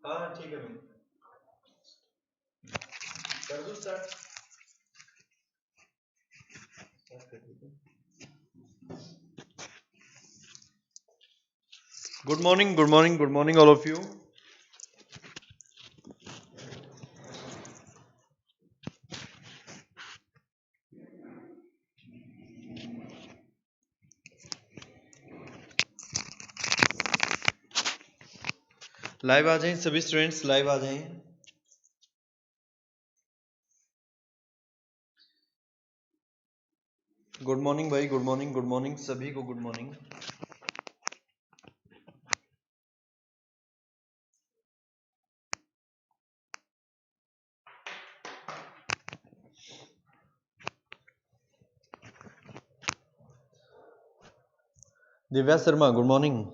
हाँ ठीक है भाई, कर दो start. Good morning, good morning, good morning all of you. Live आ जाएं सभी स्टूडेंट्स, लाइव आ जाएं। गुड मॉर्निंग भाई, गुड मॉर्निंग, गुड मॉर्निंग सभी को, good morning. Divya Sharma good morning.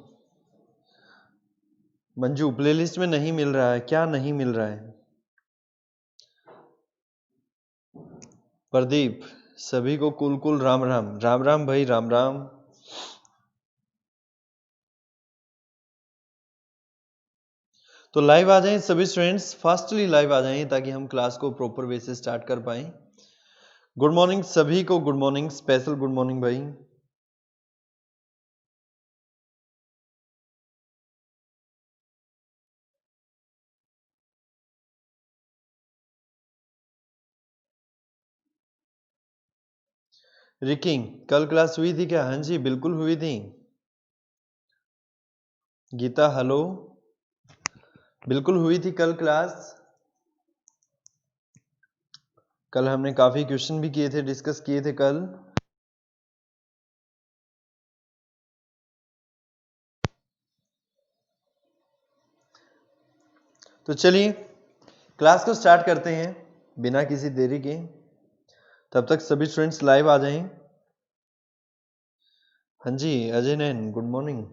Manju playlist में नहीं मिल रहा है, क्या नहीं मिल रहा है? प्रदीप सभी को कुल कुल राम राम, राम राम भाई, राम राम। तो लाइव आ जाएं सभी स्टूडेंट्स, फास्टली लाइव आ जाएं ताकि हम क्लास को प्रॉपर वे से स्टार्ट कर पाएं। गुड मॉर्निंग सभी को, good morning, special good morning भाई। रिकिंग कल क्लास हुई थी क्या? हाँ जी बिल्कुल हुई थी। गीता हेलो, बिल्कुल हुई थी कल क्लास। कल हमने काफी क्वेश्चन भी किए थे, डिस्कस किए थे कल। तो चलिए क्लास को स्टार्ट करते हैं बिना किसी देरी के। तब तक सभी स्टूडेंट्स लाइव आ जाएं। हाँ जी अजय नैन गुड मॉर्निंग।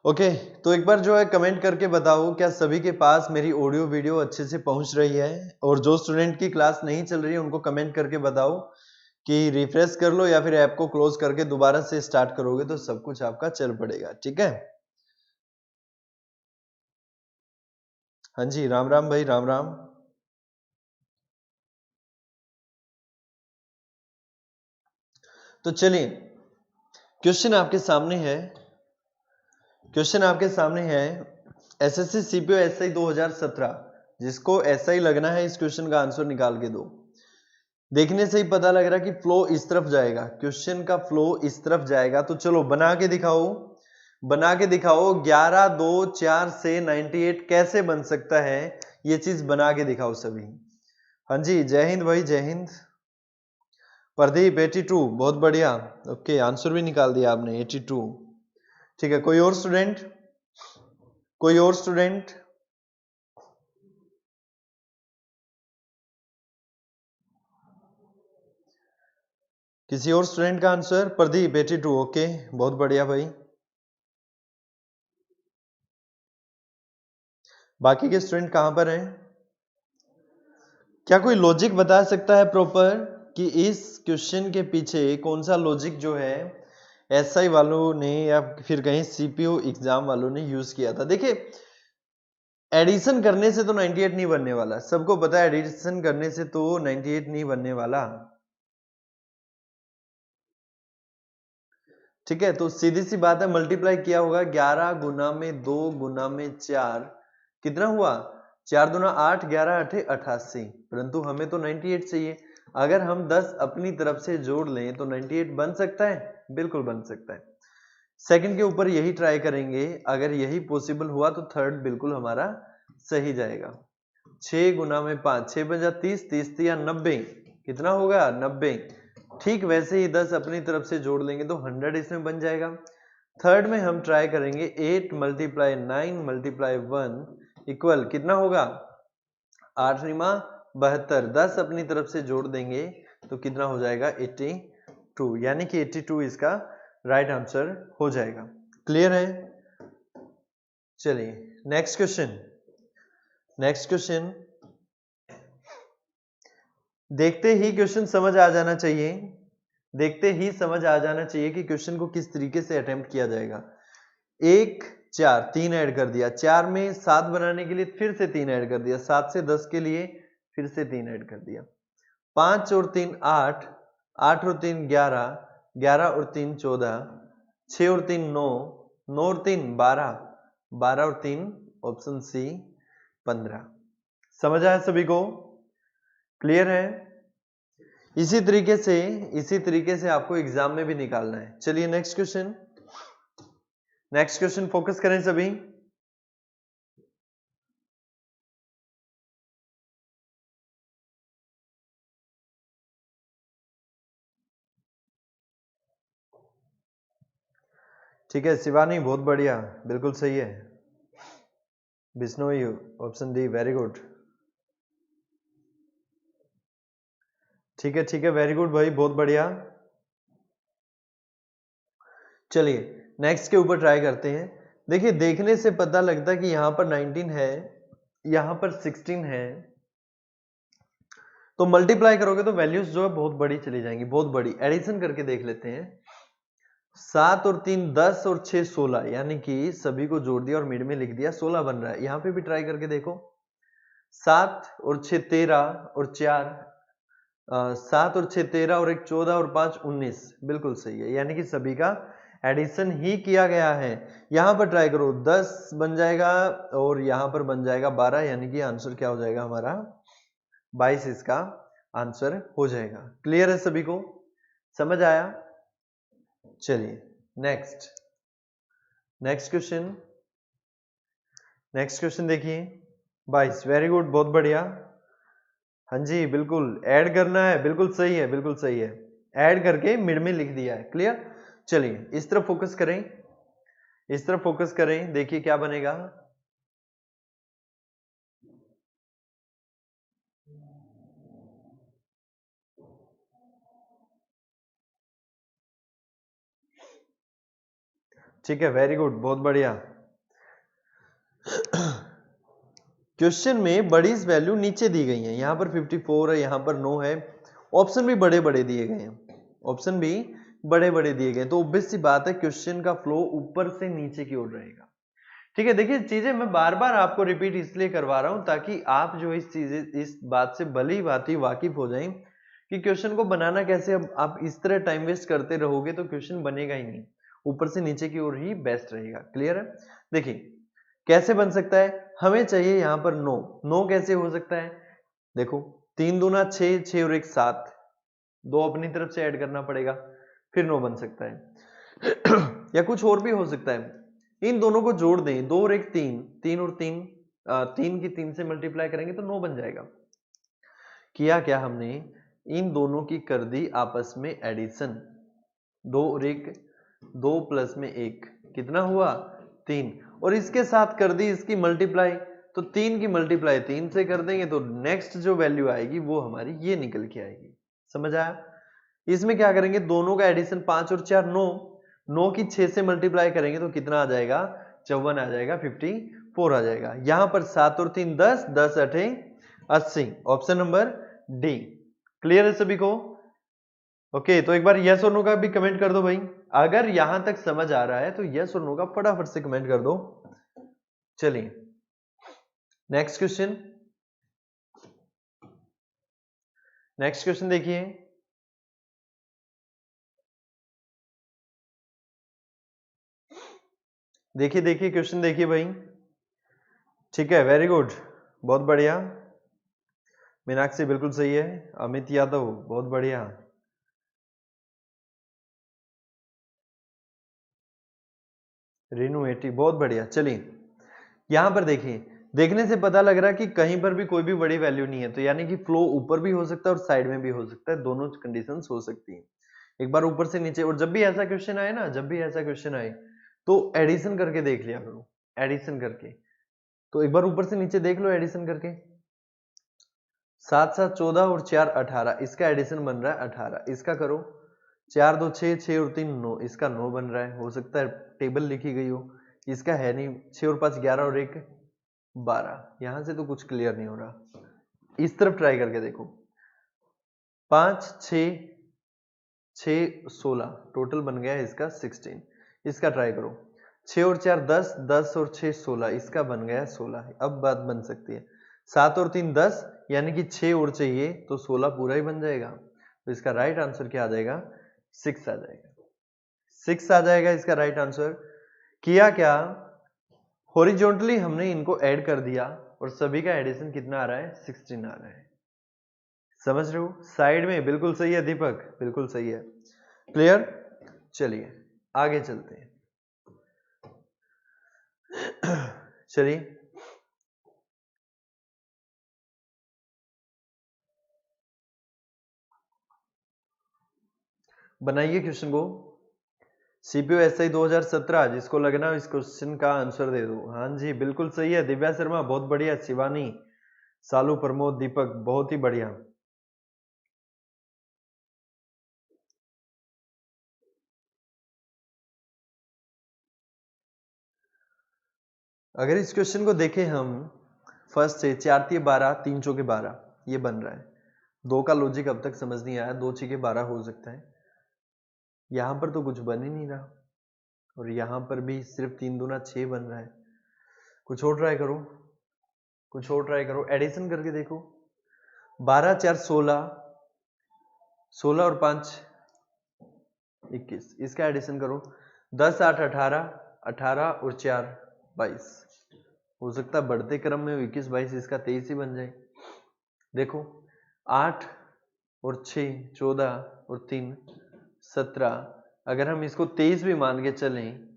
ओके तो एक बार जो है कमेंट करके बताओ क्या सभी के पास मेरी ऑडियो वीडियो अच्छे से पहुंच रही है? और जो स्टूडेंट की क्लास नहीं चल रही है उनको कमेंट करके बताओ कि रिफ्रेश कर लो या फिर ऐप को क्लोज करके दोबारा से स्टार्ट करोगे तो सब कुछ आपका चल पड़ेगा। ठीक है? हाँ जी राम राम भाई, राम राम। तो चलिए क्वेश्चन आपके सामने है, क्वेश्चन आपके सामने है एसएससी सीपीओ एसआई 2017। जिसको एसआई लगना है इस क्वेश्चन का आंसर निकाल के दो। देखने से ही पता लग रहा है कि फ्लो इस तरफ जाएगा, क्वेश्चन का फ्लो इस तरफ जाएगा। तो चलो बना के दिखाओ, बना के दिखाओ। 11 2 4 से 98 कैसे बन सकता है, ये चीज बना के दिखाओ सभी। हाँ जी जय हिंद भाई, जय हिंद। प्रदीप 82 बहुत बढ़िया। ओके आंसर भी निकाल दिया आपने 82। ठीक है कोई और स्टूडेंट, कोई और स्टूडेंट? किसी और स्टूडेंट का आंसर? प्रदीप 82 ओके बहुत बढ़िया भाई। बाकी के स्टूडेंट कहां पर हैं? क्या कोई लॉजिक बता सकता है प्रॉपर कि इस क्वेश्चन के पीछे कौन सा लॉजिक जो है एसआई वालों ने या फिर कहीं सीपीयू एग्जाम वालों ने यूज किया था? देखिए एडिशन करने से तो 98 नहीं बनने वाला, सबको पता है एडिशन करने से तो 98 नहीं बनने वाला। ठीक है तो सीधी सी बात है, मल्टीप्लाई किया होगा 11 गुना में 2 गुना में 4, कितना हुआ? 4 दूना 8, 11 8 88। परंतु हमें तो 98 चाहिए। अगर हम 10 अपनी तरफ से जोड़ लें तो 98 बन सकता है, बिल्कुल बन सकता है। सेकंड के ऊपर यही ट्राई करेंगे, अगर यही पॉसिबल हुआ तो थर्ड बिल्कुल हमारा सही जाएगा। 6 गुना में 5, 6 बजा 30, 30 या 90, कितना होगा? 90। ठीक वैसे ही 10 अपनी तरफ से जोड़ लेंगे तो 100 इसमें बन जाएगा। थर्ड में हम ट्राई करेंगे 8 मल्टीप्लाई 9 मल्टीप्लाई 1 इक्वल कितना होगा? 8 निमा 72, 10 अपनी तरफ से जोड़ देंगे तो कितना हो जाएगा? 82, यानी कि 82 इसका राइट आंसर हो जाएगा। क्लियर है? चलिए नेक्स्ट क्वेश्चन, नेक्स्ट क्वेश्चन। देखते ही क्वेश्चन समझ आ जाना चाहिए, देखते ही समझ आ जाना चाहिए कि क्वेश्चन को किस तरीके से अटेम्प्ट किया जाएगा। 1 4 3 ऐड कर दिया, 4 में 7 बनाने के लिए फिर से 3 ऐड कर दिया, 7 से 10 के लिए फिर से 3 ऐड कर दिया, 5 और 3 8, 8 और 3 11, 11 और 3 14, 6 और 3 9, 9 और 3 12, 12 और 3 ऑप्शन सी 15। समझ आया सभी को? क्लियर है? इसी तरीके से आपको एग्जाम में भी निकालना है। चलिए नेक्स्ट क्वेश्चन फोकस करें सभी। ठीक है शिवानी, बहुत बढ़िया, बिल्कुल सही है। Bishnoi option D, very good. ठीक है वेरी गुड भाई, बहुत बढ़िया। चलिए नेक्स्ट के ऊपर ट्राई करते हैं। देखिए देखने से पता लगता है कि यहां पर 19 है, यहां पर 16 है, तो मल्टीप्लाई करोगे तो वैल्यूज जो है बहुत बड़ी चली जाएंगी, बहुत बड़ी। एडिशन करके देख लेते हैं। 7 और 3 10 और 6 16, यानी कि सभी को जोड़ दिया और मिड में लिख दिया, 16 बन रहा है। यहां पे भी ट्राई करके देखो। 7 और 6 13 और 4 7 और 6 13 और 1 14 और 5 19, बिल्कुल सही है, यानी कि सभी का एडिशन ही किया गया है। यहां पर ट्राई करो, 10 बन जाएगा और यहां पर बन जाएगा 12, यानी कि आंसर क्या हो जाएगा हमारा 22, इसका आंसर हो जाएगा। क्लियर है सभी को? समझ आया? चलिए नेक्स्ट क्वेश्चन देखिए। 22, वेरी गुड, बहुत बढ़िया। हाँ जी बिल्कुल, ऐड करना है, बिल्कुल सही है, बिल्कुल सही है। ऐड करके मिड में लिख दिया है। क्लियर? चलिए इस तरफ फोकस करें, देखिए क्या बनेगा। ठीक है वेरी गुड, बहुत बढ़िया। क्वेश्चन में बड़ी वैल्यू नीचे दी गई है, यहां पर 54 है, यहां पर 9 है, ऑप्शन भी बड़े बड़े दिए गए हैं, तो ऑब्वियस सी बात है क्वेश्चन का फ्लो ऊपर से नीचे की ओर रहेगा। ठीक है, देखिए चीजें मैं बार बार आपको रिपीट इसलिए करवा रहा हूं ताकि आप जो इस बात से भली भांति वाकिफ हो जाएं कि क्वेश्चन को बनाना कैसे। अब आप इस तरह टाइम वेस्ट करते रहोगे तो क्वेश्चन बनेगा ही नहीं, ऊपर से नीचे की ओर ही बेस्ट रहेगा। क्लियर है? देखिए कैसे बन सकता है, हमें चाहिए यहां पर 9 कैसे हो सकता है? देखो 3 दूना 6, 6 और 1 7, 2 अपनी तरफ से ऐड करना पड़ेगा, फिर 9 बन सकता है। या कुछ और भी हो सकता है, इन दोनों को जोड़ दें, 2 और 1 3, 3 और 3 3 की 3 से मल्टीप्लाई करेंगे तो 9 बन जाएगा। किया क्या हमने, इन दोनों की कर दी आपस में एडिशन, 2 और 1 2 प्लस में 1 कितना हुआ 3, और इसके साथ कर दी इसकी मल्टीप्लाई, तो 3 की मल्टीप्लाई 3 से कर देंगे तो नेक्स्ट जो वैल्यू आएगी वो हमारी ये निकल के आएगी। समझ आया? इसमें क्या करेंगे, दोनों का एडिशन 5 और 4 9, 9 की 6 से मल्टीप्लाई करेंगे तो कितना आ जाएगा 54 आ जाएगा, 54 आ जाएगा। यहां पर 7 और 3 10, 10 8 80, ऑप्शन नंबर डी। क्लियर है सभी को? ओके तो एक बार यस और नो का भी कमेंट कर दो भाई, अगर यहां तक समझ आ रहा है तो यस और नो का फटाफट से कमेंट कर दो। चलिए नेक्स्ट क्वेश्चन देखिए। देखिए क्वेश्चन देखिए भाई। ठीक है वेरी गुड, बहुत बढ़िया। मीनाक्षी बिल्कुल सही है, अमित यादव बहुत बढ़िया, रेनू 80 बहुत बढ़िया। चलिए यहां पर देखिए, देखने से पता लग रहा है कि कहीं पर भी कोई भी बड़ी वैल्यू नहीं है, तो यानी कि फ्लो ऊपर भी हो सकता है और साइड में भी हो सकता है, दोनों कंडीशंस हो सकती हैं। एक बार ऊपर से नीचे, और जब भी ऐसा क्वेश्चन आए ना, तो एडिशन करके देख लिया करो, एडिशन करके। तो एक बार ऊपर से नीचे देख लो एडिशन करके, 7 7 14 और 4 18, इसका एडिशन बन रहा है 18, इसका करो 4 2 6, 6 और 3 9, इसका 9 बन रहा है, हो सकता है टेबल लिखी गई हो, इसका है नहीं। 6 और 5 11 और 1 12, यहां से तो कुछ क्लियर नहीं हो रहा, इस तरफ ट्राई करके देखो। 5 6 6 16, टोटल बन गया है इसका 16, इसका ट्राई करो। 6 और 4 10, 10 और 6 16, इसका बन गया 16। अब बात बन सकती है। 7 और 3 10, यानी कि 6 और चाहिए तो 16 पूरा ही बन जाएगा। तो इसका राइट आंसर क्या आ जाएगा? 6 आ जाएगा। 6 आ जाएगा इसका राइट आंसर। किया क्या, हॉरिजॉन्टली हमने इनको ऐड कर दिया और सभी का एडिशन कितना आ रहा है? 16 आ रहा है। समझ रहे हो? साइड में बिल्कुल सही है दीपक, बिल्कुल सही है। क्लियर? चलिए आगे चलते हैं। चलिए बनाइए क्वेश्चन को। सीपीओ एसआई 2017, जिसको लगना इस क्वेश्चन का आंसर दे दो। हाँ जी बिल्कुल सही है। दिव्या शर्मा बहुत बढ़िया, शिवानी, सालू, प्रमोद, दीपक बहुत ही बढ़िया। अगर इस क्वेश्चन को देखें हम फर्स्ट से, 4 3 12, 3 चौके 12, ये बन रहा है। 2 का लॉजिक अब तक समझ नहीं आया। 2 6 12 हो सकता है। यहां पर तो कुछ बन ही नहीं रहा और यहां पर भी सिर्फ 3 दूना 6 बन रहा है। कुछ और ट्राई करो, कुछ और ट्राई करो, एडिशन करके देखो। 12 4 16, 16 और 5 21, इसका एडिशन करो। 10 8 18, 18 और 4 22। हो सकता है बढ़ते क्रम में 21 22, इसका 23 ही बन जाए। देखो 8 और 6 14 और 3 17, अगर हम इसको 23 भी मान के चलें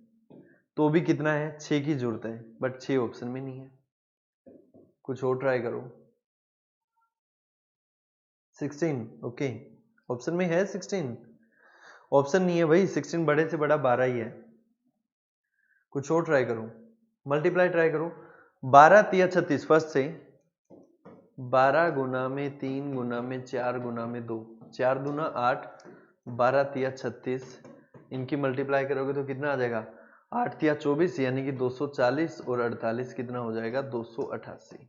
तो भी कितना है? 6 की जरूरत है, बट 6 ऑप्शन में नहीं है। कुछ और ट्राई करो। 16, ओके, ऑप्शन में है 16? ऑप्शन नहीं है भाई, 16 बड़े से बड़ा 12 ही है। कुछ और ट्राई करो, मल्टीप्लाई ट्राई करो। 12 3 36, फर्स्ट से 12 गुना में 3 गुना में 4 गुना में 2, 4 दूना 8, 12 3 36, इनकी मल्टीप्लाई करोगे तो कितना आ जाएगा? 8 3 24, यानी कि 240 और 48 कितना हो जाएगा? 288।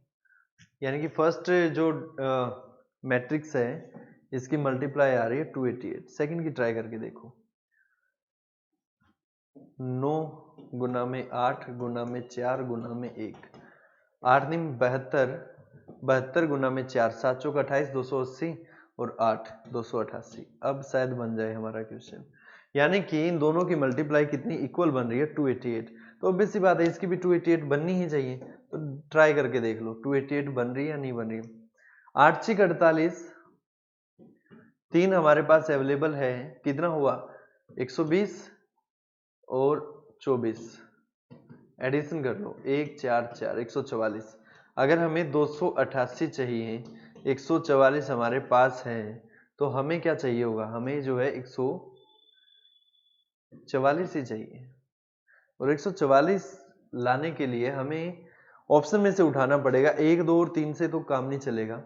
यानी कि फर्स्ट जो मैट्रिक्स है इसकी मल्टीप्लाई आ रही है 288। सेकंड की ट्राई करके देखो। 9 गुना में 8 गुना में 4 गुना में 1, 8 नहीं 72, 72 गुना में 4, 7 चौक 28, 280 और 8 288। अब शायद बन जाए हमारा क्वेश्चन। यानी कि इन दोनों की मल्टीप्लाई कितनी इक्वल बन रही है? 288। तो ऑब्वियस सी बात है इसकी भी 288 बननी ही चाहिए। तो ट्राई करके देख लो 288 बन रही है या नहीं बन रही। 8 6 48, 3 हमारे पास अवेलेबल है, कितना हुआ? 120 और 24, एडिशन कर लो। 1 4 4 144। अगर हमें 288 चाहिए, 144 हमारे पास है, तो हमें क्या चाहिए होगा? हमें जो है 144 ही चाहिए। और 144 लाने के लिए हमें ऑप्शन में से उठाना पड़ेगा। 1 2 और 3 से तो काम नहीं चलेगा।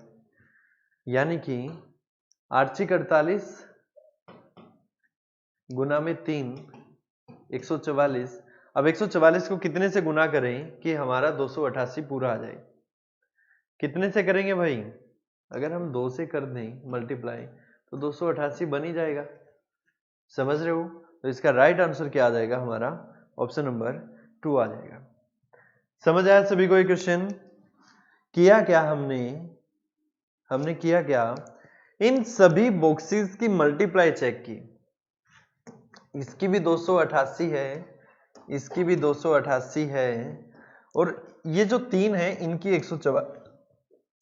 यानी कि 8 6 48 गुना में 3, 144। अब 144 को कितने से गुना करें कि हमारा 288 पूरा आ जाए? कितने से करेंगे भाई? अगर हम 2 से कर दें मल्टीप्लाई तो 288 बन ही जाएगा। समझ रहे हो? तो इसका राइट आंसर क्या आ जाएगा हमारा? ऑप्शन नंबर 2 आ जाएगा। समझ आया सभी को ये क्वेश्चन? किया क्या हमने किया क्या? इन सभी बॉक्सेस की मल्टीप्लाई चेक की। इसकी भी 288 है, इसकी भी 288 है, और ये जो 3 है इनकी 144,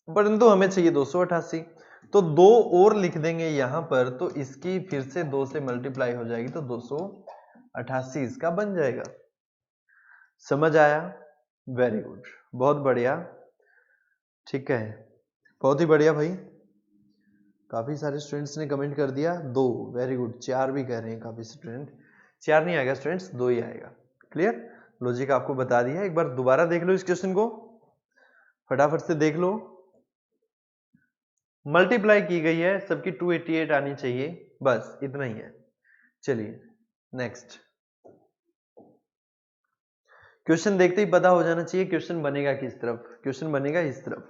परंतु हमें चाहिए 288। तो 2 और लिख देंगे यहां पर, तो इसकी फिर से 2 से मल्टीप्लाई हो जाएगी, तो 288 इसका बन जाएगा। समझ आया? वेरी गुड, बहुत बढ़िया। ठीक है, बहुत ही बढ़िया भाई। काफी सारे स्टूडेंट्स ने कमेंट कर दिया 2, वेरी गुड। 4 भी कह रहे हैं काफी स्टूडेंट। 4 नहीं आएगा स्टूडेंट्स, 2 ही आएगा। क्लियर? लॉजिक आपको बता दिया। एक बार दोबारा देख लो इस क्वेश्चन को, फटाफट से देख लो। मल्टीप्लाई की गई है, सबकी 288 आनी चाहिए, बस इतना ही है। चलिए नेक्स्ट क्वेश्चन देखते ही पता हो जाना चाहिए क्वेश्चन बनेगा किस तरफ। क्वेश्चन बनेगा इस तरफ,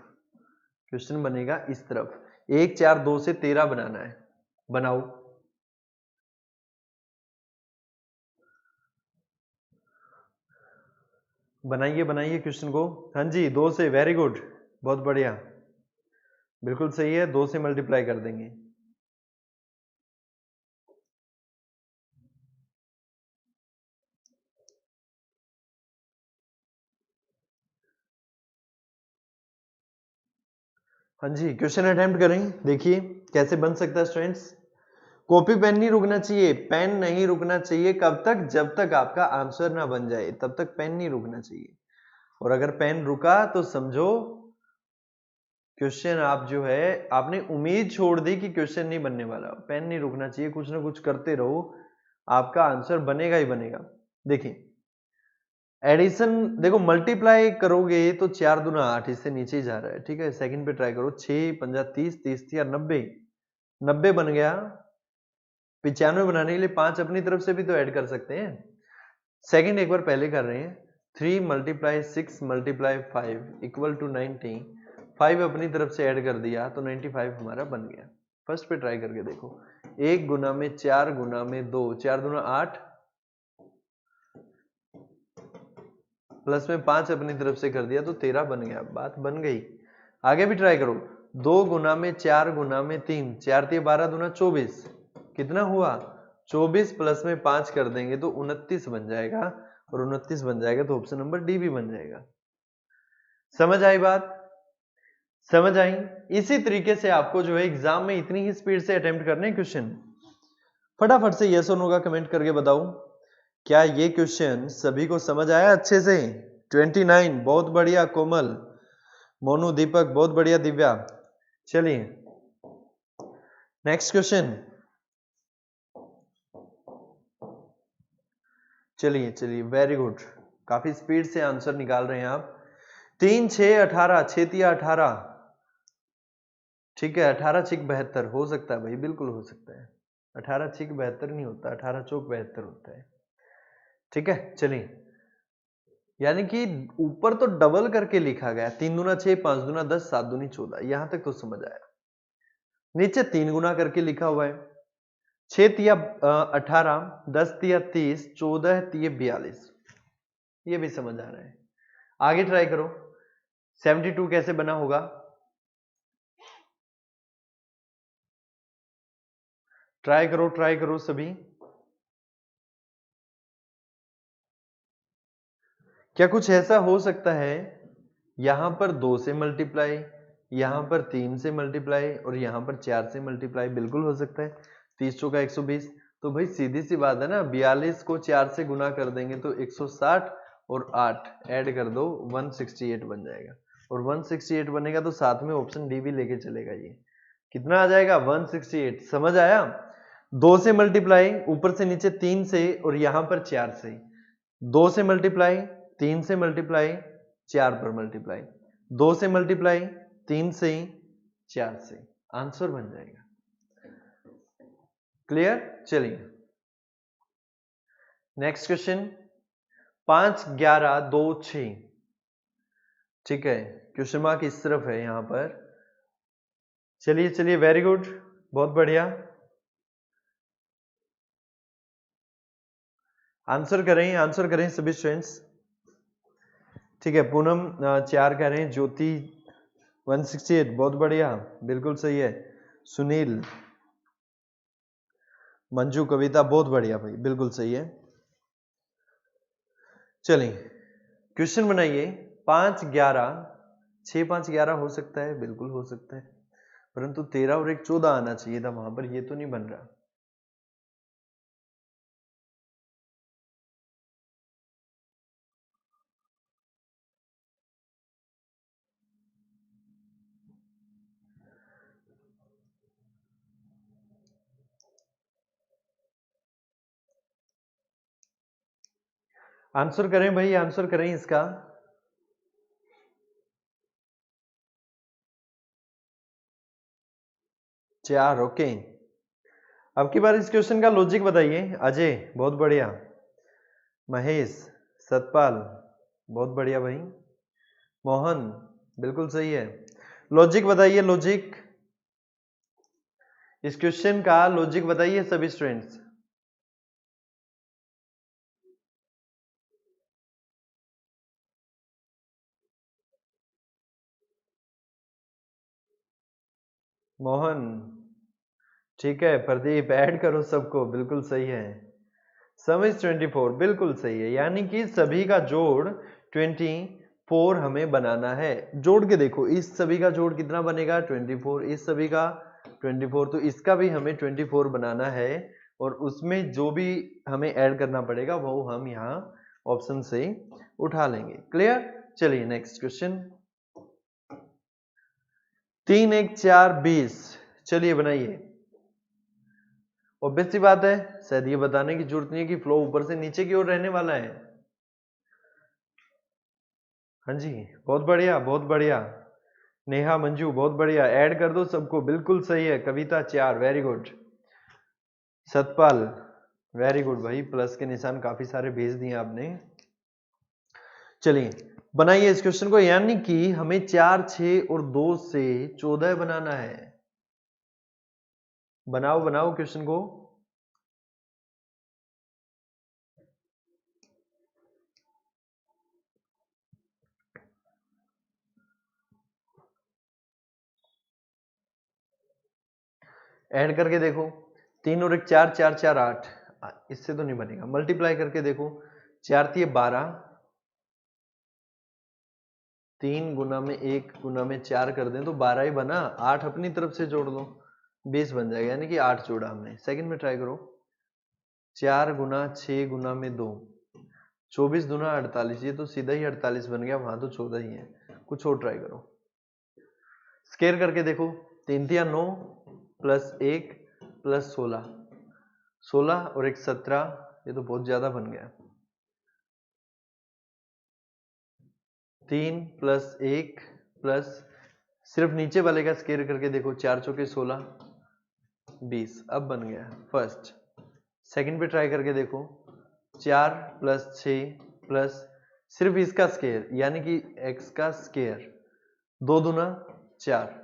क्वेश्चन बनेगा इस तरफ। 1 4 2 से 13 बनाना है, बनाओ। बनाइए बनाइए क्वेश्चन को। हाँ जी, 2 से, वेरी गुड, बहुत बढ़िया, बिल्कुल सही है, 2 से मल्टीप्लाई कर देंगे। हाँ जी, क्वेश्चन अटेम्प्ट करें, देखिए कैसे बन सकता है स्टूडेंट्स। कॉपी पेन नहीं रुकना चाहिए, पेन नहीं रुकना चाहिए, कब तक? जब तक आपका आंसर ना बन जाए तब तक पेन नहीं रुकना चाहिए। और अगर पेन रुका तो समझो क्वेश्चन आप जो है आपने उम्मीद छोड़ दी कि क्वेश्चन नहीं बनने वाला। पेन नहीं रुकना चाहिए, कुछ ना कुछ करते रहो, आपका आंसर बनेगा ही बनेगा। देखिए एडिशन, देखो मल्टीप्लाई करोगे तो 4 दूना 8, इससे नीचे ही जा रहा है, ठीक है। सेकंड पे ट्राई करो, 6 पंजा 30, 30 या 90, 90 बन गया। 95 बनाने के लिए 5 अपनी तरफ से भी तो ऐड कर सकते हैं। सेकंड एक बार पहले कर रहे हैं, 3 मल्टीप्लाई 6 मल्टीप्लाई 5 इक्वल टू 90, 5 अपनी तरफ से ऐड कर दिया तो 95 हमारा बन गया। फर्स्ट पे ट्राई करके देखो, 1 गुना में 4 गुना में 2, 4 दूना 8, प्लस में 5 अपनी तरफ से कर दिया तो 13 बन गया, बात बन गई। आगे भी ट्राई करो, 2 गुना में 4 गुना में 3, 4 3 12 दूना 24, कितना हुआ 24, प्लस में 5 कर देंगे तो 29 बन जाएगा, और 29 बन जाएगा तो ऑप्शन नंबर डी भी बन जाएगा। समझ आई बात? समझ आई? इसी तरीके से आपको जो है एग्जाम में इतनी ही स्पीड से अटेम्प्ट करने क्वेश्चन। फटाफट से यस और नो का कमेंट करके बताओ, क्या ये क्वेश्चन सभी को समझ आया अच्छे से? 29, बहुत बढ़िया कोमल, मोनू, दीपक, बहुत बढ़िया दिव्या। चलिए नेक्स्ट क्वेश्चन, चलिए चलिए, वेरी गुड, काफी स्पीड से आंसर निकाल रहे हैं आप। 3 6 18, 6 तिया 18, ठीक है। 18 6 72 हो सकता है भाई, बिल्कुल हो सकता है। 18 6 72 नहीं होता, 18 चौक 72 होता है, ठीक है। चलिए, यानी कि ऊपर तो डबल करके लिखा गया, 3 दूना 6, 5 दूना 10, 7 दूनी 14, यहां तक तो समझ आया। नीचे 3 गुना करके लिखा हुआ है, 6 तिया 18, 10 तिया 30, 14 तिया 42, ये भी समझ आ रहा है। आगे ट्राई करो, 72 कैसे बना होगा? ट्राई करो सभी। क्या कुछ ऐसा हो सकता है यहां पर 2 से मल्टीप्लाई, यहां पर 3 से मल्टीप्लाई और यहां पर 4 से मल्टीप्लाई? बिल्कुल हो सकता है। 30 चौका 120, तो भाई सीधी सी बात है ना, 42 को 4 से गुना कर देंगे तो 160 और 8 ऐड कर दो, 168 बन जाएगा। और 168 बनेगा तो साथ में ऑप्शन डी भी लेके चलेगा। ये कितना आ जाएगा? 168। समझ आया? 2 से मल्टीप्लाई, ऊपर से नीचे 3 से, और यहां पर 4 से। 2 से मल्टीप्लाई, 3 से मल्टीप्लाई, 4 पर मल्टीप्लाई, 2 से मल्टीप्लाई, 3 से, 4 से, आंसर बन जाएगा। क्लियर? चलिए नेक्स्ट क्वेश्चन, 5 11 2 6, ठीक है। क्वेश्चन मार्क इस तरफ है यहां पर। चलिए चलिए, वेरी गुड, बहुत बढ़िया, आंसर करें सभी स्टूडेंट्स, ठीक है। पूनम 4 कह रहे हैं, ज्योति 168, बहुत बढ़िया, बिल्कुल सही है। सुनील, मंजू, कविता, बहुत बढ़िया भाई, बिल्कुल सही है। चलिए क्वेश्चन बनाइए, 5 11, 6 5 11 हो सकता है, बिल्कुल हो सकता है, परंतु 13 और 1 14 आना चाहिए था वहां पर, ये तो नहीं बन रहा। आंसर करें भाई, आंसर करें इसका। 4, ओके। अब की बार इस क्वेश्चन का लॉजिक बताइए। अजय, बहुत बढ़िया। महेश, सतपाल, बहुत बढ़िया भाई। मोहन, बिल्कुल सही है। लॉजिक बताइए, लॉजिक, इस क्वेश्चन का लॉजिक बताइए सभी स्टूडेंट्स। मोहन, ठीक है। प्रदीप, ऐड करो सबको, बिल्कुल सही है। सम इज 24, बिल्कुल सही है। यानी कि सभी का जोड़ 24 हमें बनाना है। जोड़ के देखो, इस सभी का जोड़ कितना बनेगा 24, इस सभी का 24, तो इसका भी हमें 24 बनाना है। और उसमें जो भी हमें ऐड करना पड़ेगा वो हम यहाँ ऑप्शन से उठा लेंगे। क्लियर? चलिए नेक्स्ट क्वेश्चन। 3 1 4 20, चलिए बनाइए। ऑब्वियस सी बात है, शायद ये बताने की जरूरत नहीं है कि फ्लो ऊपर से नीचे की ओर रहने वाला है। हाँ जी, बहुत बढ़िया, बहुत बढ़िया। नेहा, मंजू, बहुत बढ़िया, ऐड कर दो सबको, बिल्कुल सही है। कविता 4, very good. Satpal, very good भाई, प्लस के निशान काफी सारे भेज दिए आपने। चलिए बनाइए इस क्वेश्चन को। यानी कि हमें 4 6 और 2 से 14 बनाना है। बनाओ बनाओ क्वेश्चन को। ऐड करके देखो, 3 और 1 4, 4 4 8, इससे तो नहीं बनेगा। मल्टीप्लाई करके देखो, 4 3 12, 3 गुना में 1 गुना में 4 कर दें तो 12 ही बना। 8 अपनी तरफ से जोड़ दो, 20 बन जाएगा। यानी कि 8 जोड़ा हमने। सेकंड में ट्राई करो, 4 गुना 6 गुना में 2, 24 दुना 48, ये तो सीधा ही 48 बन गया, वहां तो 14 ही है। कुछ और ट्राई करो, स्केयर करके देखो, 3 3 9 प्लस 1 प्लस 16, 16 और 1 17, ये तो बहुत ज्यादा बन गया। 3 प्लस 1 प्लस, सिर्फ नीचे वाले का स्केयर करके देखो, 4 चौके 16, 20, अब बन गया फर्स्ट। सेकंड पे ट्राई करके देखो, 4 प्लस 6 प्लस, सिर्फ इसका स्केयर यानी कि x का स्केयर, 2 दूना 4,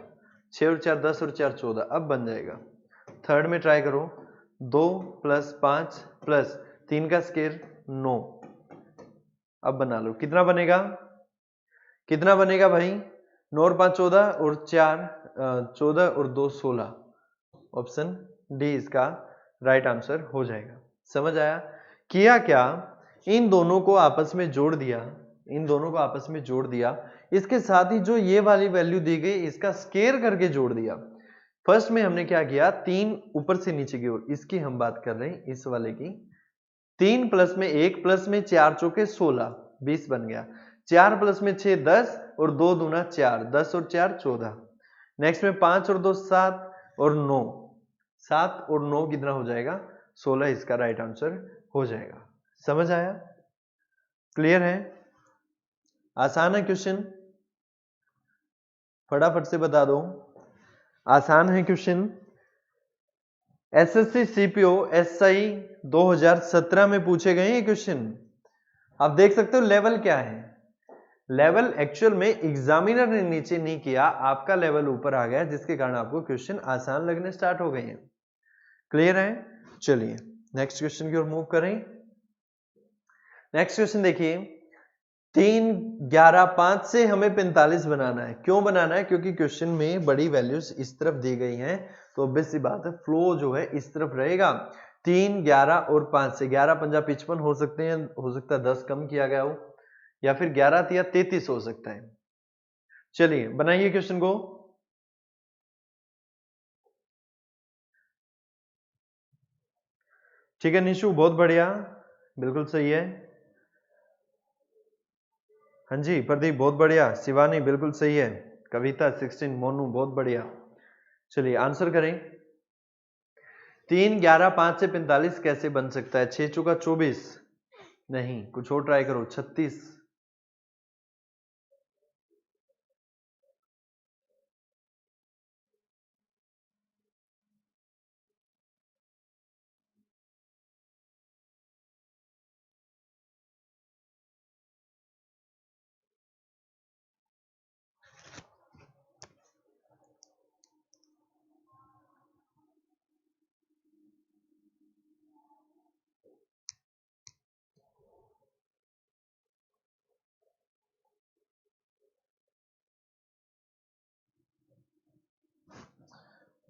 6 और 4 10 और 4 14, अब बन जाएगा। थर्ड में ट्राई करो, 2 प्लस 5 प्लस 3 का स्केयर 9, अब बना लो। कितना बनेगा, कितना बनेगा भाई? 9 और 5 14 और 4 14 और 2 16। ऑप्शन डी इसका राइट आंसर हो जाएगा। समझ आया? किया क्या, इन दोनों को आपस में जोड़ दिया, इन दोनों को आपस में जोड़ दिया। इसके साथ ही जो ये वाली वैल्यू दी गई इसका स्केयर करके जोड़ दिया। फर्स्ट में हमने क्या किया, 3 ऊपर से नीचे की ओर, इसकी हम बात कर रहे हैं, इस वाले की। 3 प्लस में 1 प्लस में 4 चौके 16, 20 बन गया। 4 प्लस में 6 10 और 2 दूना 4, 10 और 4 14। नेक्स्ट में 5 और 2 7 और 9, 7 और 9 कितना हो जाएगा 16, इसका राइट आंसर हो जाएगा। समझ आया? क्लियर है? आसान है क्वेश्चन, फटाफट से बता दो। आसान है क्वेश्चन। एसएससी सीपीओ एसआई 2017 में पूछे गए ये क्वेश्चन। आप देख सकते हो लेवल क्या है। लेवल एक्चुअल में एग्जामिनर ने नीचे नहीं किया, आपका लेवल ऊपर आ गया, जिसके कारण आपको क्वेश्चन आसान लगने स्टार्ट हो गए हैं। क्लियर है? चलिए नेक्स्ट क्वेश्चन की ओर मूव करें। नेक्स्ट क्वेश्चन देखिए, 3 11 5 से हमें 45 बनाना है। क्यों बनाना है? क्योंकि क्वेश्चन में बड़ी वैल्यूज इस तरफ दी गई हैं, तो ऑब्वियस सी बात है फ्लो जो है इस तरफ रहेगा। 3 11 और 5 से 11 पंजा 55 हो सकते हैं, हो सकता है 10 कम किया गया हो, या फिर 11 या 33 हो सकता है। चलिए बनाइए क्वेश्चन को। ठीक है निशु, बहुत बढ़िया, बिल्कुल सही है। हाँ जी प्रदीप, बहुत बढ़िया। शिवानी बिल्कुल सही है। कविता 16, मोनू बहुत बढ़िया। चलिए आंसर करें। 3 11 5 से 45 कैसे बन सकता है? 6 चौका 24, नहीं, कुछ और ट्राई करो, 36।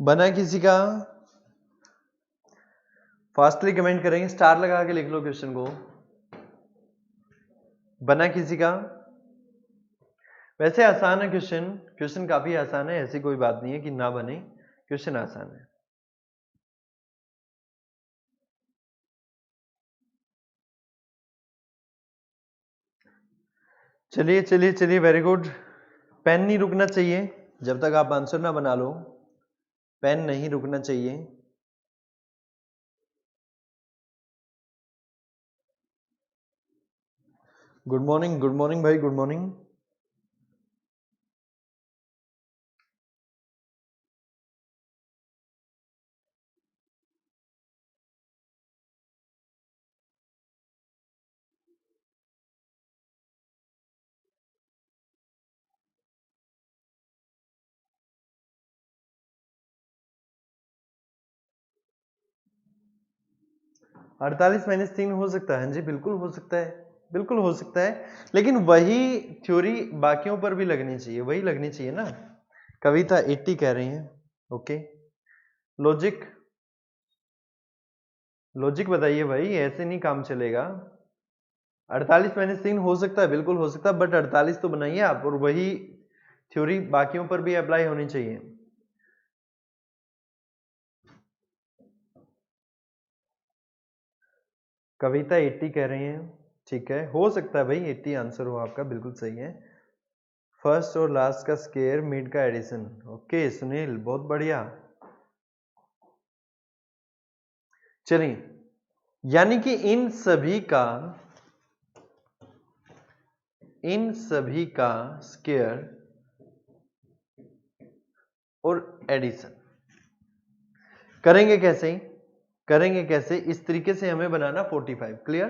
बना किसी का? फास्टली कमेंट करेंगे, स्टार लगा के लिख लो क्वेश्चन को। बना किसी का? वैसे आसान है क्वेश्चन, क्वेश्चन काफी आसान है, ऐसी कोई बात नहीं है कि ना बने, क्वेश्चन आसान है। चलिए चलिए चलिए, वेरी गुड। पेन नहीं रुकना चाहिए जब तक आप आंसर ना बना लो, पेन नहीं रुकना चाहिए। गुड मॉर्निंग भाई, गुड मॉर्निंग। अड़तालीस माइनस 3 हो सकता है? हाँ जी, बिल्कुल हो सकता है, बिल्कुल हो सकता है, लेकिन वही थ्योरी बाकियों पर भी लगनी चाहिए, वही लगनी चाहिए ना। कविता 80 कह रही है। ओके, लॉजिक, लॉजिक बताइए भाई, ऐसे नहीं काम चलेगा। 48 माइनस 3 हो सकता है, बिल्कुल हो सकता है, बट 48 तो बनाइए आप, और वही थ्योरी बाकियों पर भी अप्लाई होनी चाहिए। कविता 80 कह रही हैं, ठीक है, हो सकता है भाई 80 आंसर हो आपका, बिल्कुल सही है। फर्स्ट और लास्ट का स्क्वायर, मिड का एडिशन। ओके सुनील, बहुत बढ़िया। चलिए, यानी कि इन सभी का स्क्वायर और एडिशन करेंगे कैसे? करेंगे कैसे? इस तरीके से हमें बनाना 45। क्लियर?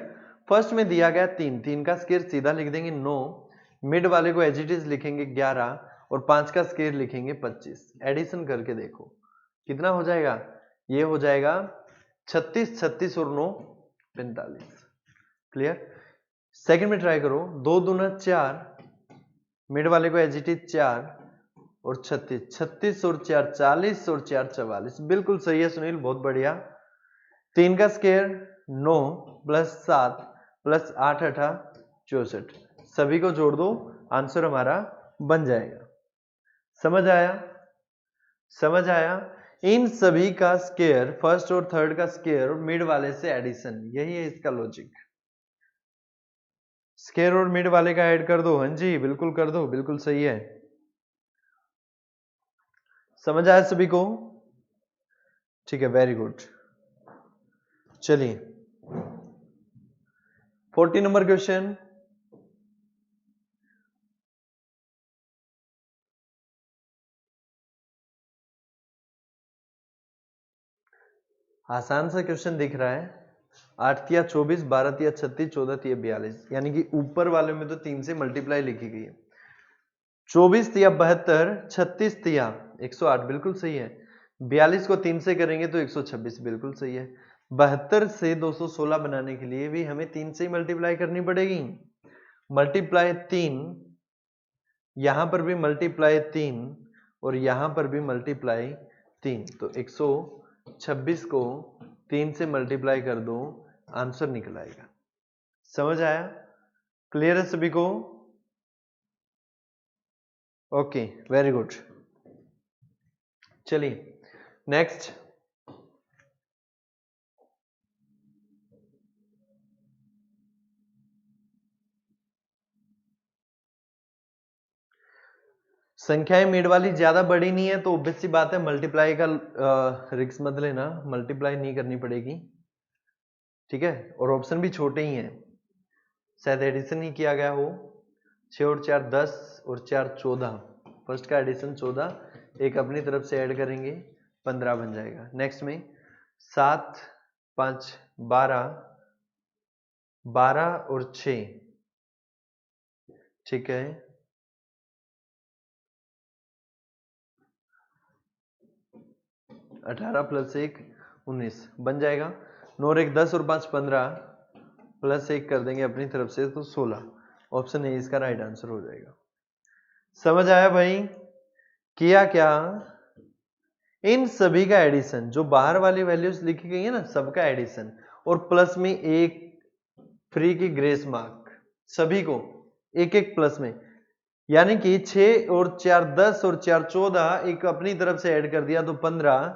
फर्स्ट में दिया गया 3 का स्क्वायर सीधा लिख देंगे 9, मिड वाले को एज इट इज लिखेंगे 11, और 5 का स्क्वायर लिखेंगे 25। एडिशन करके देखो कितना हो जाएगा। ये हो जाएगा 36, 36 और 9 45। क्लियर? सेकंड में ट्राई करो, 2 दूना 4, मिड वाले को एज इट इज 4 और 36, 36 और 4 40 और 4 44। बिल्कुल सही है सुनील, बहुत बढ़िया। 3 का स्क्वायर 9 प्लस 7 प्लस 8 8 64, सभी को जोड़ दो, आंसर हमारा बन जाएगा। समझ आया? समझ आया? इन सभी का स्क्वायर, फर्स्ट और थर्ड का स्क्वायर और मिड वाले से एडिशन, यही है इसका लॉजिक। स्क्वायर और मिड वाले का ऐड कर दो। हाँ जी, बिल्कुल कर दो, बिल्कुल सही है। समझ आया सभी को? ठीक है, वेरी गुड। चलिए 40 नंबर क्वेश्चन। आसान सा क्वेश्चन दिख रहा है। 8 तिया 24, 12 तिया 36, 14 तिया 42, यानी कि ऊपर वाले में तो 3 से मल्टीप्लाई लिखी गई है। 24 तिया 72, 36 तिया 108, बिल्कुल सही है। 42 को 3 से करेंगे तो 126, बिल्कुल सही है। 72 से 216 बनाने के लिए भी हमें 3 से ही मल्टीप्लाई करनी पड़ेगी। मल्टीप्लाई 3, यहां पर भी मल्टीप्लाई 3, और यहां पर भी मल्टीप्लाई 3, तो 126 को 3 से मल्टीप्लाई कर दो, आंसर निकल आएगा। समझ आया? क्लियर है सभी को? Okay, very good. चलिए नेक्स्ट। संख्याएं मिड वाली ज्यादा बड़ी नहीं है तो ऑब्वियस सी बात है मल्टीप्लाई का रिस्क मत लेना, मल्टीप्लाई नहीं करनी पड़ेगी, ठीक है। और ऑप्शन भी छोटे ही हैं, शायद एडिशन ही किया गया हो। 6 और 4 10 और 4 14, फर्स्ट का एडिशन 14, एक अपनी तरफ से ऐड करेंगे 15 बन जाएगा। नेक्स्ट में 7 5 12, 12 और 6, ठीक है, 18 प्लस 1 19 बन जाएगा। 9 और 1 10 और 5 15, प्लस 1 कर देंगे अपनी तरफ से तो 16। ऑप्शन ए इसका राइट आंसर हो जाएगा। समझ आया भाई? किया क्या? इन सभी का एडिशन, जो बाहर वाली वैल्यूज लिखी गई है ना, सबका एडिशन, और प्लस में एक फ्री की ग्रेस मार्क, सभी को एक एक प्लस में, यानी कि 6 और 4 10 और 4 14, एक अपनी तरफ से ऐड कर दिया तो 15,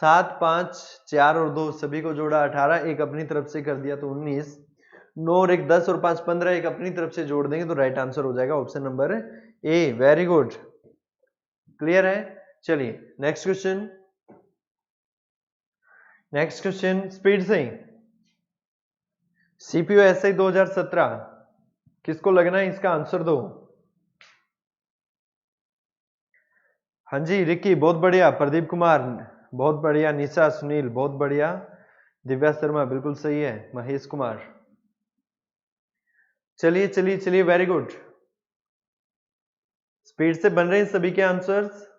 7 5 4 और 2 सभी को जोड़ा 18, एक अपनी तरफ से कर दिया तो 19, 9 और 1 10 और 5 15, एक अपनी तरफ से जोड़ देंगे तो राइट आंसर हो जाएगा option number A. Very good, clear है। चलिए next question, next question speed से ही। सीपीयू एसआई 2017 किसको लगना है, इसका आंसर दो। हाँ जी रिकी बहुत बढ़िया, प्रदीप कुमार बहुत बढ़िया, निशा सुनील बहुत बढ़िया, दिव्या शर्मा बिल्कुल सही है, महेश कुमार। चलिए चलिए चलिए, वेरी गुड, स्पीड से बन रहे हैं सभी के आंसर्स।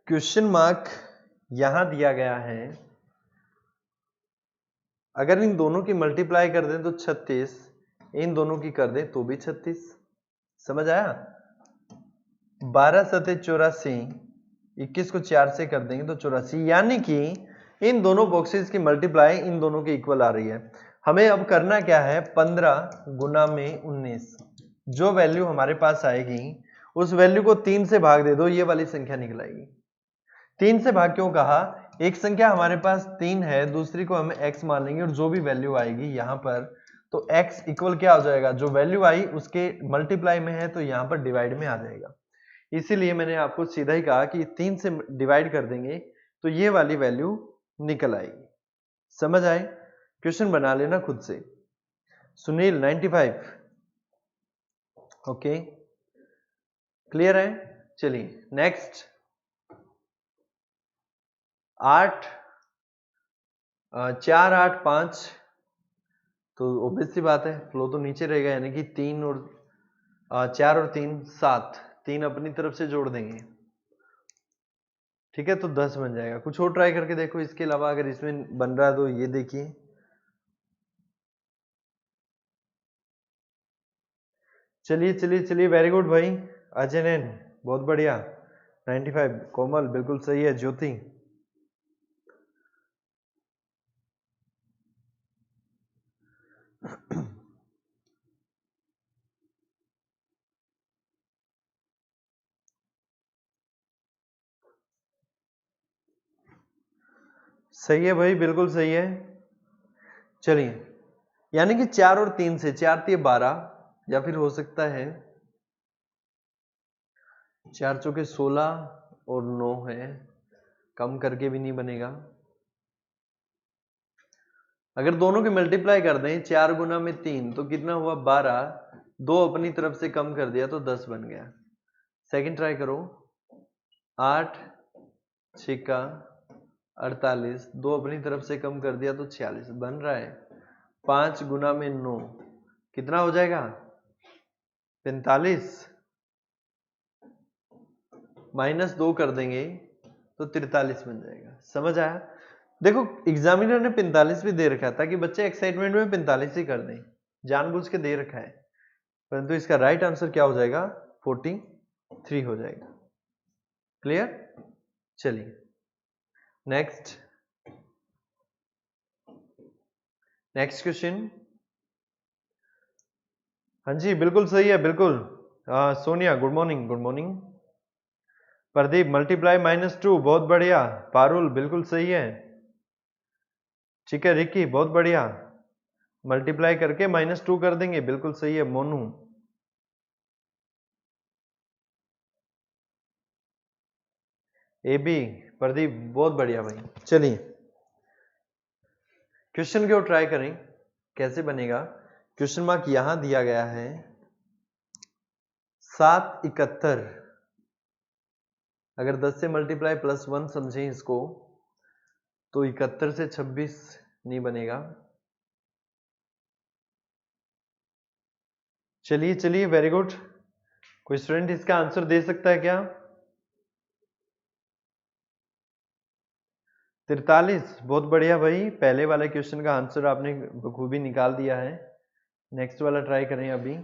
क्वेश्चन मार्क यहां दिया गया है, अगर इन दोनों की मल्टीप्लाई कर दें तो 36, इन दोनों की कर दें तो भी 36, समझ आया। 12 सते 84, 21 को 4 से कर देंगे तो 84, यानी कि इन दोनों बॉक्सेस की मल्टीप्लाई इन दोनों के इक्वल आ रही है। हमें अब करना क्या है, 15 गुना में 19, जो वैल्यू हमारे पास आएगी उस वैल्यू को 3 से भाग दे दो, ये वाली संख्या निकल आएगी। 3 से भाग क्यों कहा, एक संख्या हमारे पास 3 है, दूसरी को हम x मान लेंगे, और जो भी वैल्यू आएगी यहां पर तो x इक्वल क्या हो जाएगा, जो वैल्यू आई उसके मल्टीप्लाई में है तो यहां पर डिवाइड में आ जाएगा। इसीलिए मैंने आपको सीधा ही कहा कि 3 से डिवाइड कर देंगे तो ये वाली वैल्यू निकल आएगी। समझ आए, क्वेश्चन बना लेना खुद से। सुनील 95, ओके क्लियर है। चलिए नेक्स्ट, 8 4 8 5, तो ऑब्वियस सी बात है फ्लो तो नीचे रहेगा, यानी कि 3 और 4 और 3 7, 3 अपनी तरफ से जोड़ देंगे, ठीक है, तो 10 बन जाएगा। कुछ और ट्राई करके देखो इसके अलावा, अगर इसमें बन रहा है तो ये देखिए। चलिए चलिए चलिए, वेरी गुड भाई, अजय नैन बहुत बढ़िया, 95, कोमल बिल्कुल सही है, ज्योति सही है भाई, बिल्कुल सही है। चलिए, यानी कि 4 और 3 से, 4 3 12, या फिर हो सकता है 4 चौके 16 और 9 है, कम करके भी नहीं बनेगा। अगर दोनों की मल्टीप्लाई कर दें, 4 गुना में 3 तो कितना हुआ 12, 2 अपनी तरफ से कम कर दिया तो 10 बन गया। सेकंड ट्राई करो, 8 छिका 48, 2 अपनी तरफ से कम कर दिया तो 46 बन रहा है। 5 गुना में 9 कितना हो जाएगा, 45, माइनस 2 कर देंगे तो 43 बन जाएगा। समझ आया। देखो एग्जामिनर ने 45 भी दे रखा है ताकि बच्चे एक्साइटमेंट में 45 ही कर दें, जानबूझ के दे रखा है, परंतु इसका राइट आंसर क्या हो जाएगा, 43 हो जाएगा। क्लियर। चलिए नेक्स्ट, नेक्स्ट क्वेश्चन। हाँ जी बिल्कुल सही है, बिल्कुल। Sonia good morning, good morning. Pradeep multiply -2 बहुत बढ़िया, पारुल बिल्कुल सही है, ठीक है, रिकी बहुत बढ़िया, मल्टीप्लाई करके -2 कर देंगे, बिल्कुल सही है, मोनू। ए बी प्रदीप बहुत बढ़िया भाई। चलिए क्वेश्चन की ओर ट्राई करें, कैसे बनेगा। क्वेश्चन मार्क यहां दिया गया है, 7 71, अगर 10 से मल्टीप्लाई +1 समझें इसको तो 71 से 26 नहीं बनेगा। चलिए चलिए, वेरी गुड, कोई स्टूडेंट इसका आंसर दे सकता है क्या। 43। बहुत बढ़िया भाई, पहले वाले क्वेश्चन का आंसर आपने बखूबी निकाल दिया है। नेक्स्ट वाला ट्राई करें अभी।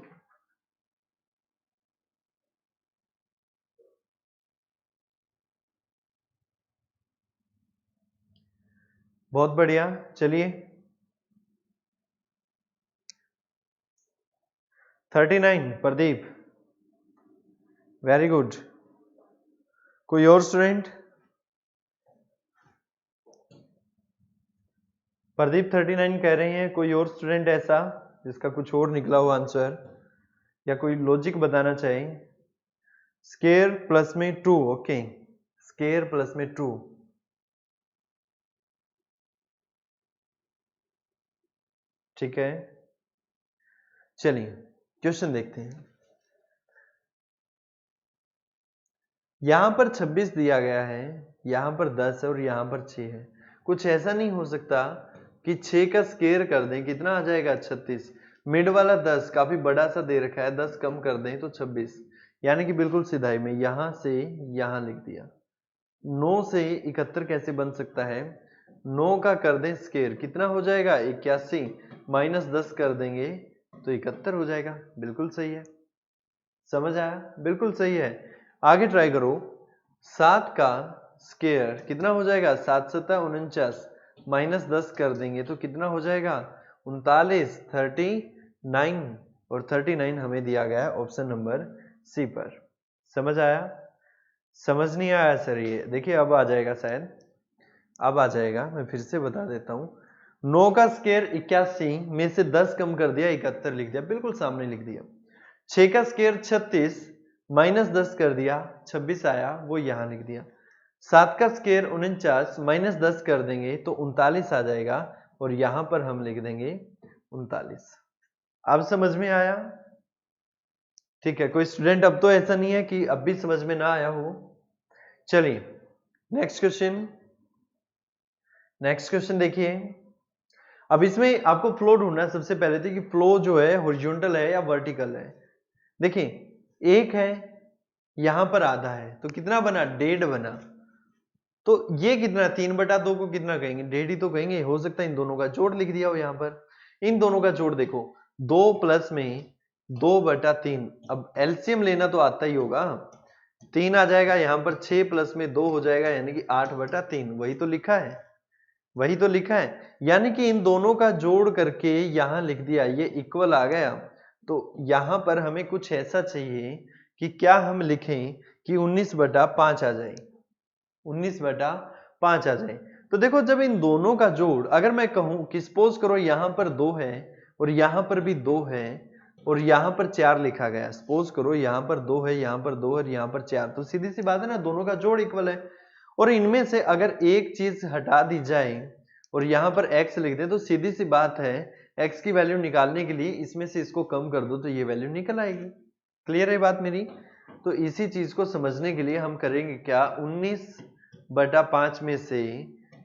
बहुत बढ़िया, चलिए 39 प्रदीप, वेरी गुड। कोई और स्टूडेंट? प्रदीप 39 कह रहे हैं, कोई और स्टूडेंट ऐसा जिसका कुछ और निकला हो आंसर या कोई लॉजिक बताना चाहे? स्केयर प्लस में 2, ओके, स्केयर प्लस में 2। ठीक है, चलिए क्वेश्चन देखते हैं। यहां पर 26 दिया गया है, यहां पर 10 है और यहां पर 6 है। कुछ ऐसा नहीं हो सकता कि 6 का स्केयर कर दें, कितना आ जाएगा 36। मिड वाला 10 काफी बड़ा सा दे रखा है, 10 कम कर दें तो 26, यानी कि बिल्कुल सीधाई में यहां से यहां लिख दिया। 9 से 71 कैसे बन सकता है? 9 का कर दें स्केयर, कितना हो जाएगा 81, माइनस 10 कर देंगे तो 71 हो जाएगा। बिल्कुल सही है, समझ आया? बिल्कुल सही है। आगे ट्राई करो। 7 का स्केयर कितना हो जाएगा? 7 सत्ता 49, माइनस 10 कर देंगे तो कितना हो जाएगा? 39, 39, और 39 हमें दिया गया है ऑप्शन नंबर सी पर। समझ आया? समझ नहीं आया सर? ये देखिए अब आ जाएगा, शायद अब आ जाएगा। मैं फिर से बता देता हूं। 9 का स्केयर 81 में से 10 कम कर दिया, 71 लिख दिया, बिल्कुल सामने लिख दिया। 6 का स्केयर 36 माइनस 10 कर दिया, 26 आया, वो यहां लिख दिया। 7 का स्केयर 49 माइनस 10 कर देंगे तो 39 आ जाएगा, और यहां पर हम लिख देंगे 39। अब समझ में आया? ठीक है, कोई स्टूडेंट अब तो ऐसा नहीं है कि अब भी समझ में ना आया हो। चलिए नेक्स्ट क्वेश्चन। नेक्स्ट क्वेश्चन देखिए। अब इसमें आपको फ्लो ढूंढना है सबसे पहले तो, कि फ्लो जो है हॉरिजॉन्टल है या वर्टिकल है। देखिए एक है, यहां पर आधा है, तो कितना बना? 1.5 बना। तो ये कितना? 3/2 को कितना कहेंगे? 1.5 ही तो कहेंगे। हो सकता है इन दोनों का जोड़ लिख दिया हो यहां पर। इन दोनों का जोड़ देखो, 2 प्लस में 2/3। अब एलसीएम लेना तो आता ही होगा। 3 आ जाएगा यहां पर, 6 प्लस में 2 हो जाएगा, यानी कि 8/3। वही तो लिखा है, वही तो लिखा है। यानी कि इन दोनों का जोड़ करके यहां लिख दिया, ये इक्वल आ गया। तो यहां पर हमें कुछ ऐसा चाहिए कि क्या हम लिखें कि 19/5 आ जाए, 19/5 आ जाए। तो देखो जब इन दोनों का जोड़, अगर मैं कहूं कि सपोज करो यहां पर 2 है और यहां पर भी 2 है और यहां पर 4 लिखा गया, सपोज करो यहां पर 2 है, यहां पर 2 है और यहां पर 4, तो सीधी सी बात है ना, दोनों का जोड़ इक्वल है। और इनमें से अगर एक चीज हटा दी जाए और यहां पर x लिख दे, तो सीधी सी बात है x की वैल्यू निकालने के लिए इसमें से इसको कम कर दो तो ये वैल्यू निकल आएगी। क्लियर है बात मेरी? तो इसी चीज को समझने के लिए हम करेंगे क्या, 19/5 में से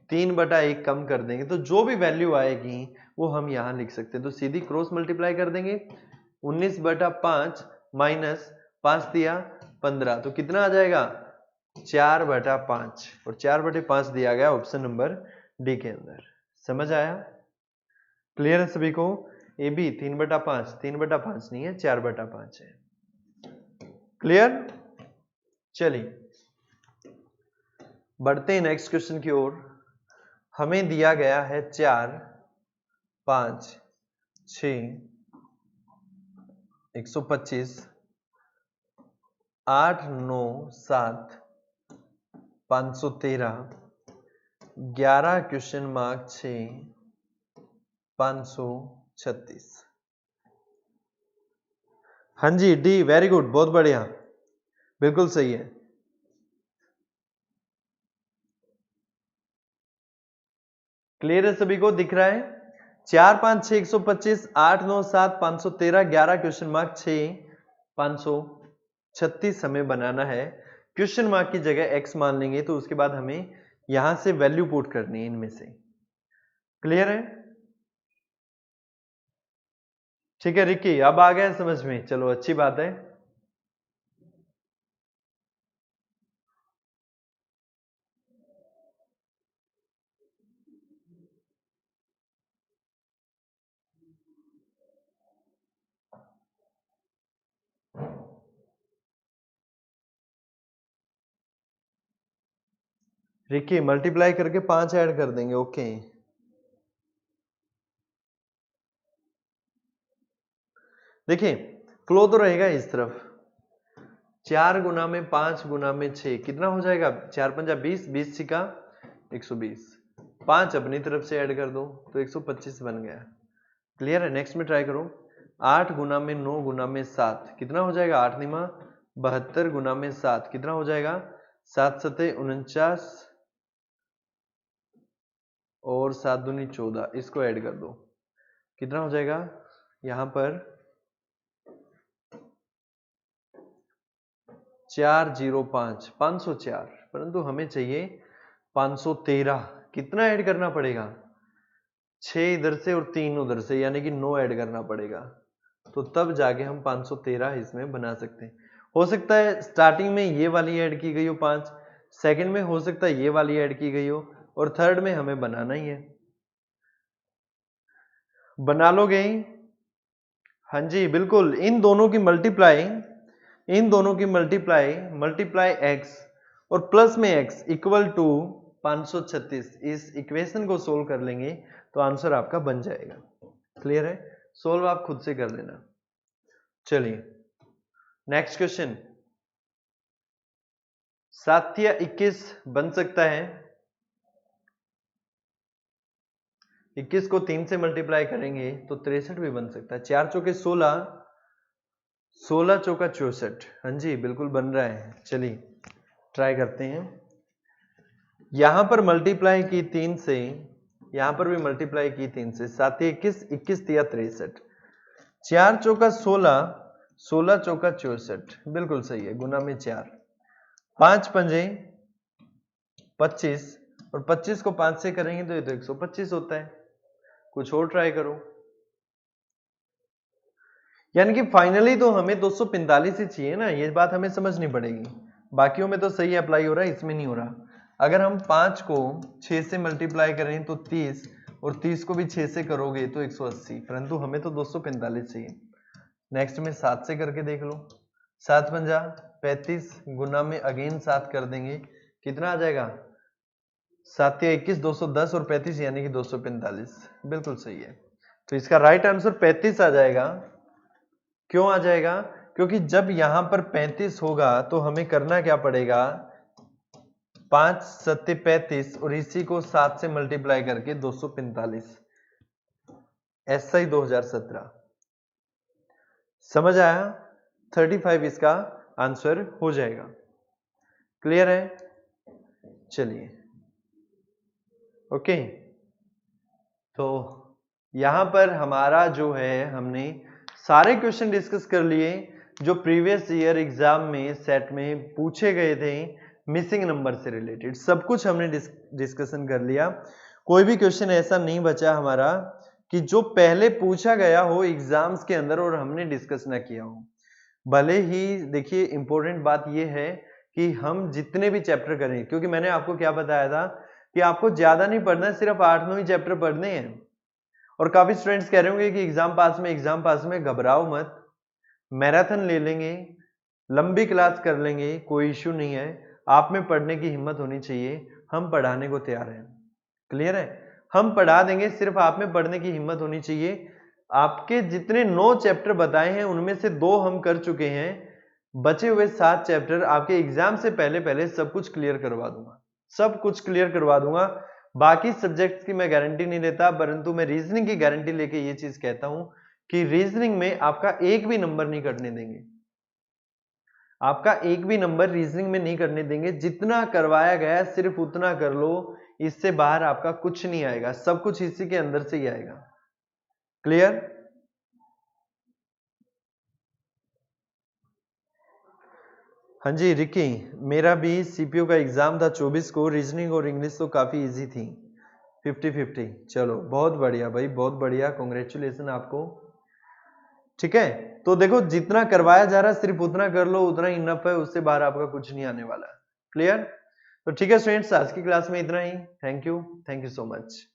3/1 कम कर देंगे, तो जो भी वैल्यू आएगी वो हम यहां लिख सकते हैं। तो सीधी क्रॉस मल्टीप्लाई कर देंगे, 19/5 माइनस 5 दिया 15, तो कितना आ जाएगा? 4/5, और 4/5 दिया गया ऑप्शन नंबर डी के अंदर। समझ आया? क्लियर है सभी को? ए बी 3/5, 3/5 नहीं है, 4/5 है। क्लियर? चलिए बढ़ते हैं नेक्स्ट क्वेश्चन की ओर। हमें दिया गया है 4, 5, 6, 125, 8, 9, 7, 513, 11 क्वेश्चन मार्क 6, 536। हाँ जी डी, वेरी गुड, बहुत बढ़िया, बिल्कुल सही है। क्लियर है सभी को? दिख रहा है? 4, 5, 6, 125, 8, 9, 7, 513, 11 क्वेश्चन मार्क 6, 536 हमें बनाना है। क्वेश्चन मार्क की जगह x मान लेंगे, तो उसके बाद हमें यहां से वैल्यू पुट करनी है इनमें से। क्लियर है? ठीक है रिक्की, अब आ गया समझ में? चलो अच्छी बात है। रिकी मल्टीप्लाई करके 5 ऐड कर देंगे। ओके देखिए फ्लो तो रहेगा इस तरफ, 4 गुना में 5 गुना में 6 कितना हो जाएगा, 4 पंजा 20, 20 छिका 120, 5 अपनी तरफ से ऐड कर दो तो 125 बन गया। क्लियर है। नेक्स्ट में ट्राई करो, 8 गुना में 9 गुना में 7 कितना हो जाएगा, 8 निमा 72 गुना में 7 कितना हो जाएगा, 7 सते 49 और 7 दूनी 14, इसको ऐड कर दो कितना हो जाएगा, यहां पर 405 504, परंतु हमें चाहिए 513। कितना ऐड करना पड़ेगा, 6 इधर से और 3 उधर से, यानी कि 9 ऐड करना पड़ेगा, तो तब जाके हम 513 इसमें बना सकते हैं। हो सकता है स्टार्टिंग में ये वाली ऐड की गई हो 5, सेकंड में हो सकता है ये वाली ऐड की गई हो, और थर्ड में हमें बनाना ही है। बना लोगे? हाँ जी बिल्कुल, इन दोनों की मल्टीप्लाई x और प्लस में x इक्वल टू 536, इस इक्वेशन को सोल्व कर लेंगे तो आंसर आपका बन जाएगा। क्लियर है, सोल्व आप खुद से कर लेना। चलिए नेक्स्ट क्वेश्चन, 7 या 21 बन सकता है, 21 को 3 से मल्टीप्लाई करेंगे तो 63 भी बन सकता है, 4 चौके 16, 16 चौका 64, हाँ जी बिल्कुल बन रहा है। चलिए ट्राई करते हैं, यहां पर मल्टीप्लाई की 3 से, यहां पर भी मल्टीप्लाई की 3 से, 7 21, 21 तिया 63, 4 चौका 16, 16 चौका 64, बिल्कुल सही है, गुना में 4, 5 पंजे 25 और 25 को 5 से करेंगे तो ये तो 125 होता है। कुछ और ट्राई करो, यानी कि फाइनली तो हमें 245 ही चाहिए ना, ये बात हमें समझनी पड़ेगी। बाकियों में तो सही अप्लाई हो रहा है, इसमें नहीं हो रहा। अगर हम 5 को 6 से मल्टीप्लाई करें तो 30, और 30 को भी 6 से करोगे तो 180, परंतु हमें तो 245 चाहिए। नेक्स्ट में 7 से करके देख लो, 7 पंजा 35, गुना में अगेन 7 कर देंगे, कितना आ जाएगा, 7 या 21, 210 और 35 यानी कि 245, बिल्कुल सही है। तो इसका राइट आंसर 35 आ जाएगा। क्यों आ जाएगा, क्योंकि जब यहां पर 35 होगा तो हमें करना क्या पड़ेगा, 5 सत्ते 35 और इसी को 7 से मल्टीप्लाई करके 245, SI 2017। समझ आया, 35 इसका आंसर हो जाएगा। क्लियर है। चलिए ओके, तो यहां पर हमारा जो है, हमने सारे क्वेश्चन डिस्कस कर लिए जो प्रीवियस ईयर एग्जाम में सेट में पूछे गए थे, मिसिंग नंबर से रिलेटेड सब कुछ हमने डिस्कशन कर लिया। कोई भी क्वेश्चन ऐसा नहीं बचा हमारा कि जो पहले पूछा गया हो एग्जाम्स के अंदर और हमने डिस्कस ना किया हो। भले ही देखिए इंपॉर्टेंट बात यह है कि हम जितने भी चैप्टर करें, क्योंकि मैंने आपको क्या बताया था कि आपको ज्यादा नहीं पढ़ना है, सिर्फ 8-9 ही चैप्टर पढ़ने हैं। और काफी स्टूडेंट्स कह रहे होंगे कि एग्जाम पास में घबराओ मत, मैराथन ले लेंगे, लंबी क्लास कर लेंगे, कोई इश्यू नहीं है, आप में पढ़ने की हिम्मत होनी चाहिए, हम पढ़ाने को तैयार हैं। क्लियर है, हम पढ़ा देंगे, सिर्फ आप में पढ़ने की हिम्मत होनी चाहिए। आपके जितने 9 चैप्टर बताए हैं उनमें से 2 हम कर चुके हैं, बचे हुए 7 चैप्टर आपके एग्जाम से पहले सब कुछ क्लियर करवा दूंगा, सब कुछ क्लियर करवा दूंगा। बाकी सब्जेक्ट्स की मैं गारंटी नहीं देता, परंतु मैं रीजनिंग की गारंटी लेके ये चीज कहता हूं कि रीजनिंग में आपका एक भी नंबर नहीं कटने देंगे, आपका एक भी नंबर रीजनिंग में नहीं करने देंगे। जितना करवाया गया सिर्फ उतना कर लो, इससे बाहर आपका कुछ नहीं आएगा, सब कुछ इसी के अंदर से ही आएगा। क्लियर। हाँ जी रिकी, मेरा भी सीपीयू का एग्जाम था 24 को, रीजनिंग और इंग्लिश तो काफी इजी थी, 50-50। चलो बहुत बढ़िया भाई, बहुत बढ़िया, कॉन्ग्रेचुलेशन आपको। ठीक है, तो देखो जितना करवाया जा रहा है सिर्फ उतना कर लो, उतना इनफ है, उससे बाहर आपका कुछ नहीं आने वाला। क्लियर। तो ठीक है स्टूडेंट्स, आज की क्लास में इतना ही। Thank you so much.